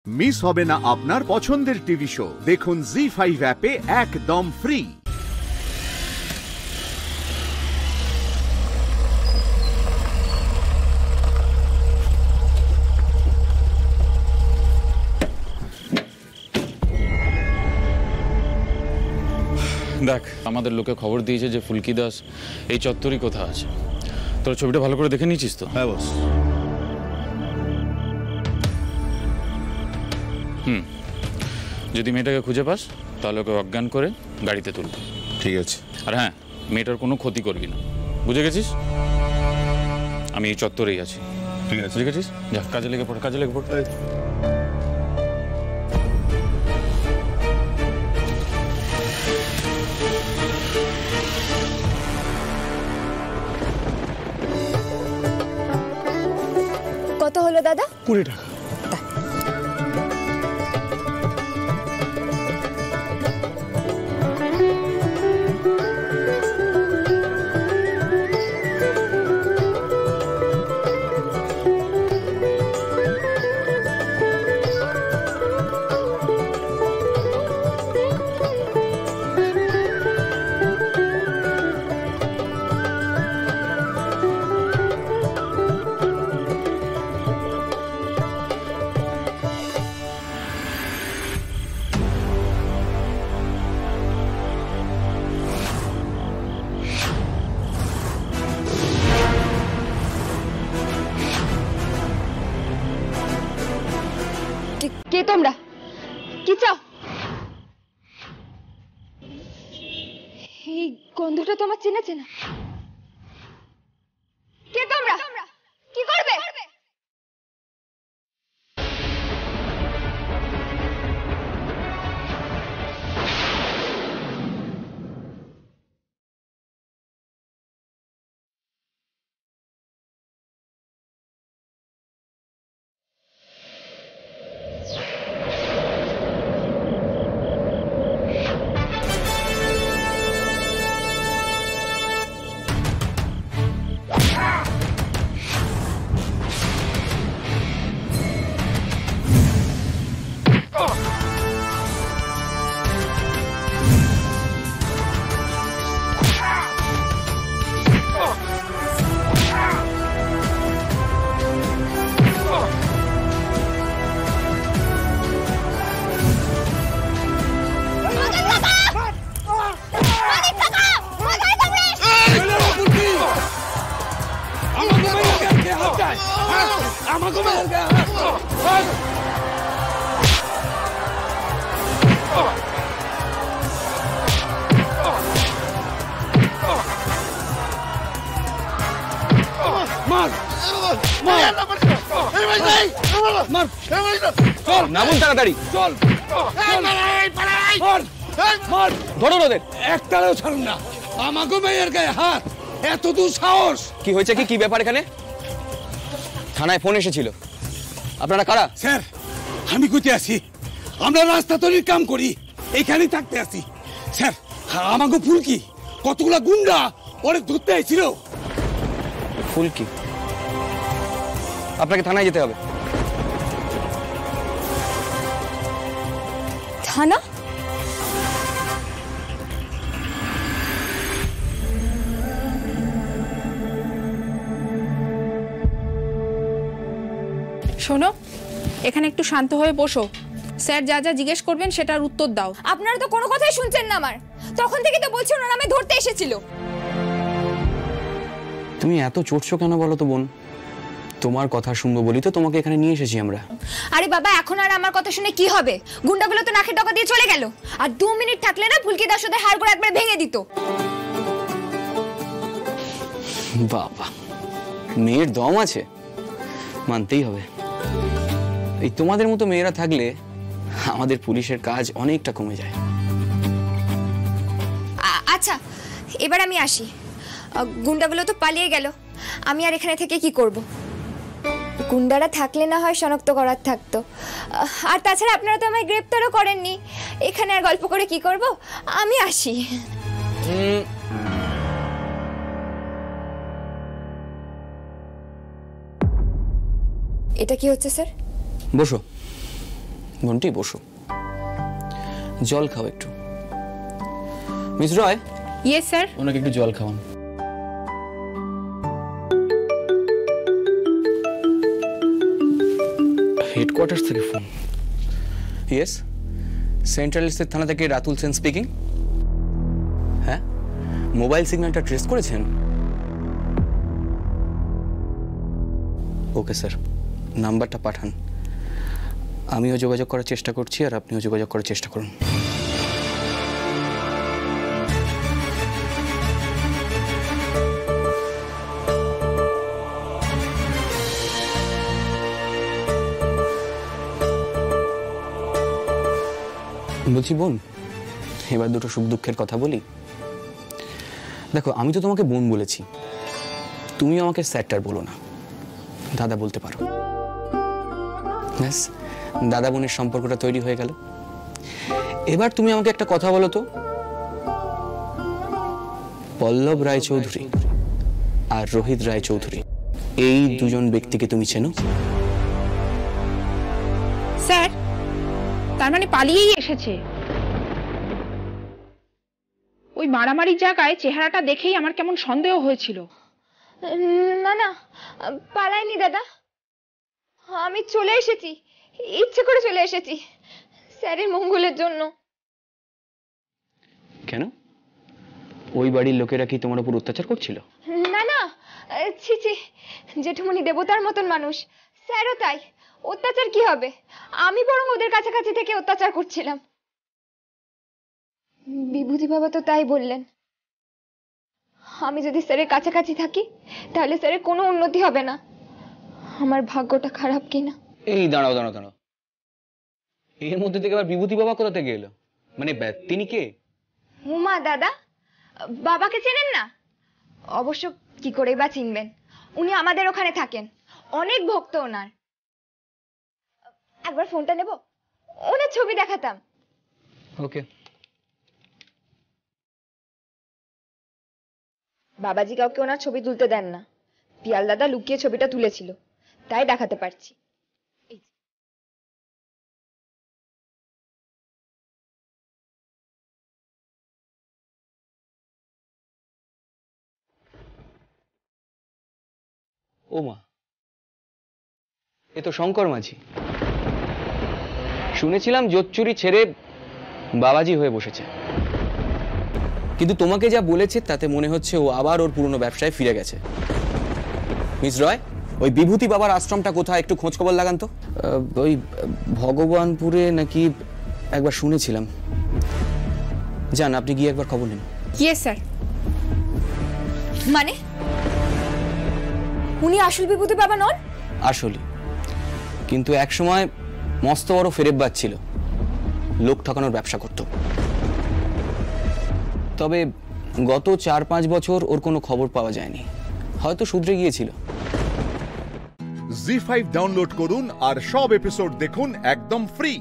Miss হবে না আপনার পছন্দের টিভি শো। দেখুন জি5 অ্যাপে একদম ফ্রি। দেখ, আমাদের লোকে খবর দিয়েছে যে ফুলকি দাস এই চত্বরই কোথাও আছে। তোর ছবিটা ভালো করে দেখে নিয়েছিস তো? হ্যাঁ বস। যদি মেয়েটাকে খুঁজে পাস তাহলে ওকে অজ্ঞান করে গাড়িতে তুলবি। ঠিক আছে। আর হ্যাঁ, মেয়েটার কোনো ক্ষতি করবি না, বুঝে গেছিস? আমি এই চত্বরেই আছি। ঠিক আছে, বুঝে গেছিস? যা, কাজে লেগে পড়, কাজে লেগে পড়। কত হলো দাদা? 20 টাকা। কে তোমরা? কি চাও? এই গন্ধটা তোমার চেনা চেনা। কে তোমরা? কি করবে? নামুন তাড়াতাড়ি, চল ধরো ওদের। একটাও ছাড়ুন না, আমাকে মেয়ের গায়ে হাত, এত দূর সাহস! কি হয়েছে? কি ব্যাপার? এখানে থানায় ফোন এসেছিল। আপনারা কারা? স্যার, আমি কইতে আছি, আমরা রাস্তা তৈরির কাম করি, এখানেই থাকতে আছি। স্যার, আমাকে ফুলকি কতগুলা গুন্ডা ওরে ধরতে আইছিল। ফুলকি? আপনাকে থানায় যেতে হবে। থানা? শোনো, এখানে একটু শান্ত হয়ে বসো। স্যার যা যা জিজ্ঞেস করবেন সেটার উত্তর দাও। আপনারা তো কোনো কথাই শুনছেন না আমার। তখন থেকে তো বলছি ওনারা আমায় ধরতে এসেছিল। তুমি এত চড়ছো কেন বলো তো বোন? তোমার কথা শুনবো বলি তো তোমাকে এখানে নিয়ে এসেছি আমরা। আরে বাবা, এখন আর আমার কথা শুনে কি হবে? গুন্ডাগুলো তো নাকের ডগা দিয়ে চলে গেল। আর 2 মিনিট থাকলে না ফুলকি দাস ওদের হাড়গোড় একবার ভেঙে দিত। বাবা, মেয়ের দম আছে, মানতেই হবে। এই তোমাদের মতো মেয়েরা থাকলে আমাদের পুলিশের কাজ অনেকটা কমে যায়। আচ্ছা, এবার আমি আসি। গুন্ডাগুলো তো পালিয়ে গেল, আমি আর এখানে থেকে কি করব? গুন্ডারা থাকলে না হয় শনাক্ত করার থাকতো। আর তাছাড়া আপনারা তো আমায় গ্রেপ্তারও করেননি। এখানে আর গল্প করে কি করব? আমি আসি। এটা কি হচ্ছে স্যার? বসো। ঘন্টি বসো, জল খাও একটু। মিস রয়, ইয়েস স্যার। ওনাকে একটু জল খাওয়ান। হেডকোয়ার্টার থেকে ফোন। ইয়েস, সেন্ট্রাল স্টেট থানা থেকে রাতুল সেন স্পিকিং। হ্যাঁ, মোবাইল সিগন্যালটা ট্রেস করেছেন? ওকে স্যার, নাম্বারটা পাঠান। আমিও যোগাযোগ করার চেষ্টা করছি আর আপনিও যোগাযোগ করার চেষ্টা করুন। বলছি বোন, এবার দুটো সুখ দুঃখের কথা বলি। দেখো, আমি তো তোমাকে বোন বলেছি, তুমি আমাকে স্যারটার বলো না, দাদা বলতে পারো। ব্যাস, দাদা বোনের সম্পর্কটা তৈরি হয়ে গেল। এবার তুমি আমাকে একটা কথা বলো তো, পল্লব রায়চৌধুরী আর রোহিত রায়চৌধুরী, এই দুজন ব্যক্তিকে তুমি চেনো? স্যার, তার মানে পালিয়েই এসেছে। ওই মারামারির জায়গায় চেহারাটা দেখেই আমার কেমন সন্দেহ হয়েছিল। না না, পালাইনি দাদা, আমি চলে এসেছি, ইচ্ছে করে চলে এসেছি স্যারের মঙ্গলের জন্য। কেন, ওই বাড়ির লোকেরা কি তোমার উপর অত্যাচার করছিল? না না, ছি ছি, জেঠুমনি দেবতার মতন মানুষ, স্যারও তাই। অত্যাচার কি হবে, আমি বরং ওদের কাছাকাছি থেকে অত্যাচার করছিলাম। বিভূতি বাবা তো তাই বললেন, আমি যদি স্যারের কাছাকাছি থাকি তাহলে স্যারের কোনো উন্নতি হবে না। আমার ভাগ্যটা খারাপ কিনা। এই দাঁড়াও দাঁড়াও দাঁড়াও, এর মধ্যে থেকে আবার বিভূতি বাবা কোথা থেকে এলো? মানে তিনি কে? উমা দাদা, বাবাকে চেনেন না? অবশ্য কি করে বা চিনবেন, উনি আমাদের ওখানে থাকেন, অনেক ভক্ত ওনার। একবার ফোনটা নেব, ওনার ছবি দেখাতাম। ওকে। বাবাজি কাউকে ওনার ছবি তুলতে দেন না, পিয়াল দাদা লুকিয়ে ছবিটা তুলেছিল, তাই দেখাতে পারছি। ও মা, এ তো শঙ্কর মাঝি। শুনেছিলাম জোচ্চুরি ছেড়ে বাবাজি হয়ে বসেছে, কিন্তু তোমাকে যা বলেছে তাতে মনে হচ্ছে ও আবার ওর পুরনো ব্যবসায় ফিরে গেছে। মিস রয়, ওই বিভূতি বাবার আশ্রমটা কোথায়, একটু খোঁজ খবর লাগান তো। ওই ভগবানপুরে নাকি একবার শুনেছিলাম। যান, আপনি গিয়ে একবার খবর নিন। Yes sir. মানে উনি আসল বিভূতি বাবা নন? আসলে, কিন্তু এক সময় মস্ত বড় ফেরেববাজ ছিল, লোক ঠকানোর ব্যবসা করত। তবে গত 4-5 বছর ওর কোনো খবর পাওয়া যায়নি, হয়তো শুধরে গিয়েছিল। জি5 ডাউনলোড করুন আর সব এপিসোড দেখুন একদম ফ্রি।